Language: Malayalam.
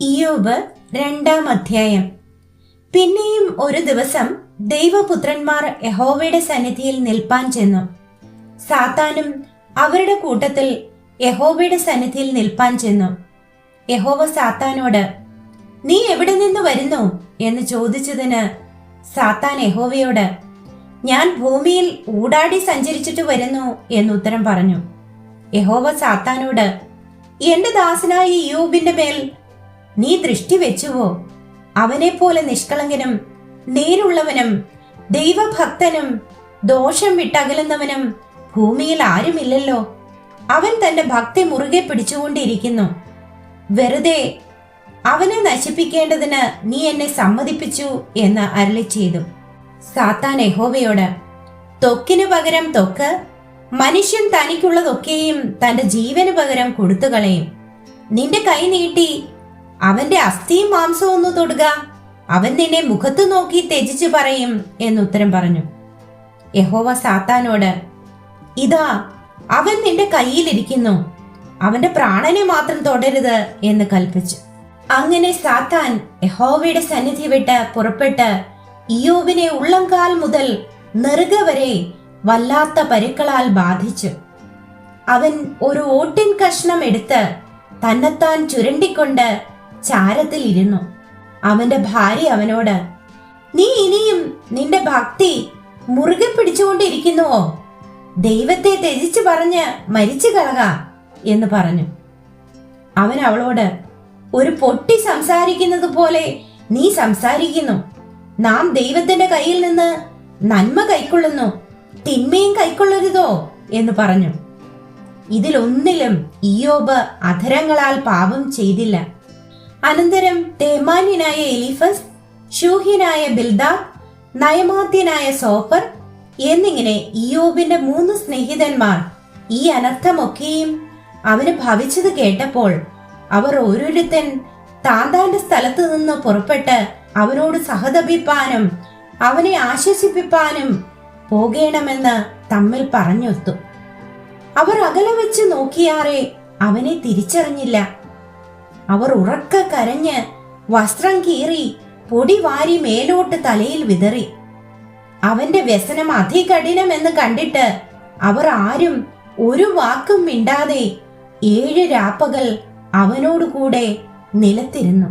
ഇയ്യോബ് 2-ാം അധ്യായം. പിന്നെയും ഒരു ദിവസം ദൈവപുത്രന്മാർ യഹോവയുടെ സന്നിധിയിൽ നിൽപ്പാൻ ചെന്നു. സാത്താനും അവരുടെ കൂട്ടത്തിൽ യഹോവയുടെ സന്നിധിയിൽ നിൽപ്പാൻ ചെന്നു. യഹോവ സാത്താനോട്, നീ എവിടെ നിന്ന് വരുന്നു എന്ന് ചോദിച്ചതിന് സാത്താൻ യഹോവയോട്, ഞാൻ ഭൂമിയിൽ ഊടാടി സഞ്ചരിച്ചിട്ട് വരുന്നു എന്നുത്തരം പറഞ്ഞു. യഹോവ സാത്താനോട്, എന്റെ ദാസനായ ഇയ്യോബിന്റെ മേൽ നീ ദൃഷ്ടി വെച്ചുവോ? അവനെ പോലെ നിഷ്കളങ്കനും നേരുള്ളവനും ദൈവഭക്തനും ദോഷം വിട്ടകലുന്നവനും ഭൂമിയിൽ ആരുമില്ലല്ലോ. അവൻ തന്റെ ഭക്തി മുറുകെ പിടിച്ചുകൊണ്ടിരിക്കുന്നു. വെറുതെ അവനെ നശിപ്പിക്കേണ്ടതിന് നീ എന്നെ സമ്മതിപ്പിച്ചു എന്ന് അരുളി ചെയ്തു. സാത്താൻ യഹോവയോട്, ത്വക്കിനു പകരം ത്വക്ക്, മനുഷ്യൻ തനിക്കുള്ളതൊക്കെയും തന്റെ ജീവന് പകരം കൊടുത്തു കളയും. നിന്റെ കൈ നീട്ടി അവന്റെ അസ്ഥിയും മാംസവും ഒന്ന് തൊടുക, അവൻ നിന്നെ മുഖത്ത് നോക്കി ത്യജിച്ചു പറയും എന്നുത്തരം പറഞ്ഞു. യഹോവ സാത്താനോട്, ഇതാ അവൻ നിന്റെ കയ്യിലിരിക്കുന്നു, അവന്റെ പ്രാണനെ മാത്രം തൊടരുത് എന്ന് കൽപ്പിച്ചു. അങ്ങനെ സാത്താൻ യഹോവയുടെ സന്നിധി വിട്ട് പുറപ്പെട്ട് ഇയ്യോബിനെ ഉള്ളംകാൽ മുതൽ നെറുക വരെ വല്ലാത്ത പരുക്കളാൽ ബാധിച്ചു. അവൻ ഒരു ഓട്ടിൻ കഷ്ണം എടുത്ത് തന്നെത്താൻ ചുരണ്ടിക്കൊണ്ട് ചാരത്തിൽ ഇരുന്നു. അവന്റെ ഭാര്യ അവനോട്, നീ ഇനിയും നിന്റെ ഭക്തി മുറുകെ പിടിച്ചുകൊണ്ടിരിക്കുന്നുവോ? ദൈവത്തെ ത്യജിച്ചു പറഞ്ഞ് മരിച്ചു കളക എന്ന് പറഞ്ഞു. അവൻ അവളോട്, ഒരു പൊട്ടി സംസാരിക്കുന്നത് പോലെ നീ സംസാരിക്കുന്നു. നാം ദൈവത്തിന്റെ കയ്യിൽ നിന്ന് നന്മ കൈക്കൊള്ളുന്നു, തിന്മയും കൈക്കൊള്ളരുതോ എന്ന് പറഞ്ഞു. ഇതിലൊന്നിലും ഇയ്യോബ് അധരങ്ങളാൽ പാപം ചെയ്തില്ല. അനന്തരം തേമാന്യനായ എലീഫസ്, ശൂഹ്യനായ ബിൽദാദ്, നയമാത്യനായ സോഫർ എന്നിങ്ങനെ ഇയ്യോബിന്റെ 3 സ്നേഹിതന്മാർ ഈ അനർത്ഥമൊക്കെയും അവന് ഭവിച്ചത് കേട്ടപ്പോൾ അവർ ഓരോരുത്തൻ താന്താന്റെ സ്ഥലത്ത് നിന്ന് പുറപ്പെട്ട് അവനോട് സഹതപിപ്പാനും അവനെ ആശ്വസിപ്പിപ്പാനും പോകേണമെന്ന് തമ്മിൽ പറഞ്ഞൊത്തു. അവർ അകലെ വെച്ച് നോക്കിയാറെ അവനെ തിരിച്ചറിഞ്ഞില്ല. അവർ ഉറക്കെ കരഞ്ഞ് വസ്ത്രം കീറി പൊടി വാരി മേലോട്ട് തലയിൽ വിതറി. അവന്റെ വ്യസനം അതികഠിനമെന്ന് കണ്ടിട്ട് അവർ ആരും ഒരു വാക്കും മിണ്ടാതെ 7 രാപ്പകൽ അവനോടുകൂടെ നിലത്തിരുന്നു.